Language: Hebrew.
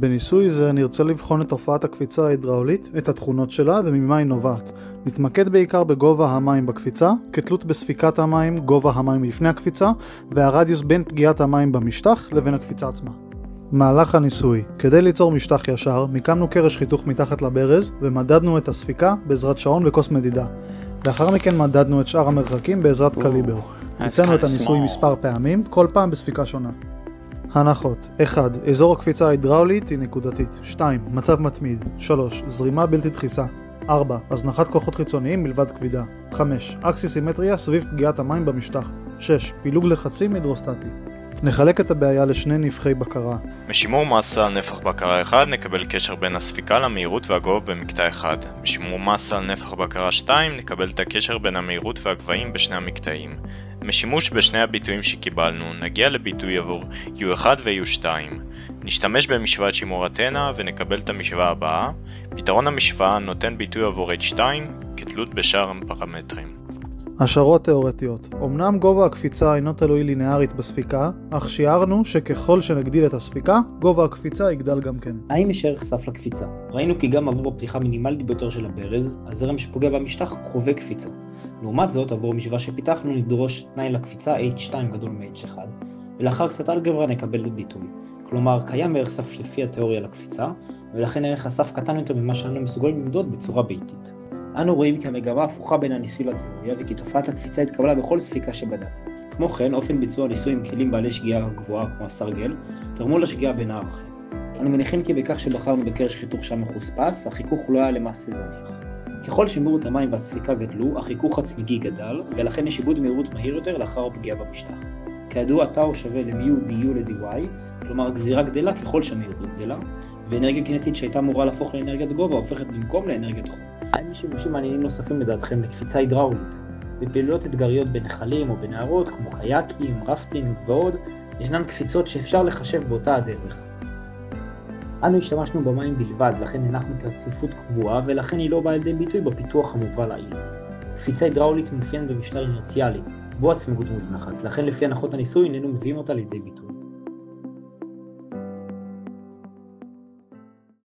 בניסוי זה נרצה לבחון את תופעת הקפיצה ההידראולית, את התכונות שלה וממה היא נובעת. נתמקד בעיקר בגובה המים בקפיצה, כתלות בספיקת המים, גובה המים לפני הקפיצה, והרדיוס בין פגיעת המים במשטח לבין הקפיצה עצמה. מהלך הניסוי. כדי ליצור משטח ישר, מיקמנו קרש חיתוך מתחת לברז ומדדנו את הספיקה בעזרת שעון וכוס מדידה. לאחר מכן מדדנו את שאר המרחקים בעזרת קליבר. ביצענו את הניסוי מספר פעמים, כל פעם בספיקה שונה. הנחות 1. אזור הקפיצה ההידראולית היא נקודתית. 2. מצב מתמיד. 3. זרימה בלתי דחיסה. 4. הזנחת כוחות חיצוניים מלבד כבידה. 5. אקסיסימטריה סביב פגיעת המים במשטח. 6. פילוג לחצים הידרוסטטי. נחלק את הבעיה לשני נפחי בקרה. משימור מסה על נפח בקרה 1 נקבל קשר בין הספיקה למהירות והגובה במקטע 1. משימור מסה על נפח בקרה 2 נקבל את הקשר בין המהירות והגבהים בשני המקטעים. משימוש בשני הביטויים שקיבלנו נגיע לביטוי עבור U1 ו-U2. נשתמש במשוואת שימור אתנה ונקבל את המשוואה הבאה. פתרון המשוואה נותן ביטוי עבור H2 כתלות בשאר הפרמטרים. השערות תאורטיות. אמנם גובה הקפיצה אינו תלוי לינארית בספיקה, אך שיערנו שככל שנגדיל את הספיקה, גובה הקפיצה יגדל גם כן. האם יש ערך סף לקפיצה? ראינו כי גם עבור הפתיחה מינימלית ביותר של הברז, הזרם שפוגע במשטח חווה קפיצה. לעומת זאת, עבור המשוואה שפיתחנו נדרוש תנאי לקפיצה H2 גדול מ-H1, ולאחר קצת אלגברה נקבל ביטוי. כלומר, קיים ערך סף לפי התיאוריה לקפיצה, ולכן ערך הסף קטן יותר ממה שאנו מסוגלים למדוד בצורה ביתית. אנו רואים כי המגמה הפוכה בין הניסוי לתיאוריה וכי תופעת הקפיצה התקבלה בכל ספיקה שבדקנו. כמו כן, אופן ביצוע ניסוי עם כלים בעלי שגיאה גבוהה כמו הסרגל תרמו לשגיאה בין הערכים. אנו מניחים כי בכך שבחרנו בקרש חיתוך שם מחוספס, החיכוך לא היה למעשה זניח. ככל שמהירות המים והספיקה גדלו, החיכוך הצמיגי גדל, ולכן יש עיבוד מהירות מהיר יותר לאחר הפגיעה במשטח. כידוע, טאו שווה ל-mu du ל-dy, כלומר הגזירה גדלה ככל שהמהירות גדלה, ואנרגיה קינטית שהייתה אמורה להפוך לאנרגיית גובה הופכת במקום לאנרגיית חום. האם יש שימושים מעניינים נוספים לדעתכם לקפיצה הידראולית? בפעילויות אתגריות בנחלים או בנהרות, כמו קייקים, רפטינג ועוד, ישנן קפיצות שאפשר לחשב באותה הדרך. אנו השתמשנו במים בלבד, לכן הנחנו כרציפות קבועה, ולכן היא לא באה לידי ביטוי בפיתוח המובל לעיל. קפיצה הידראולית מאופיינת במשטר אינרציאלי, בו הצמיגות מוזנחת, לכן לפי הנחות הניסוי איננו מביאים אותה לידי ביטוי.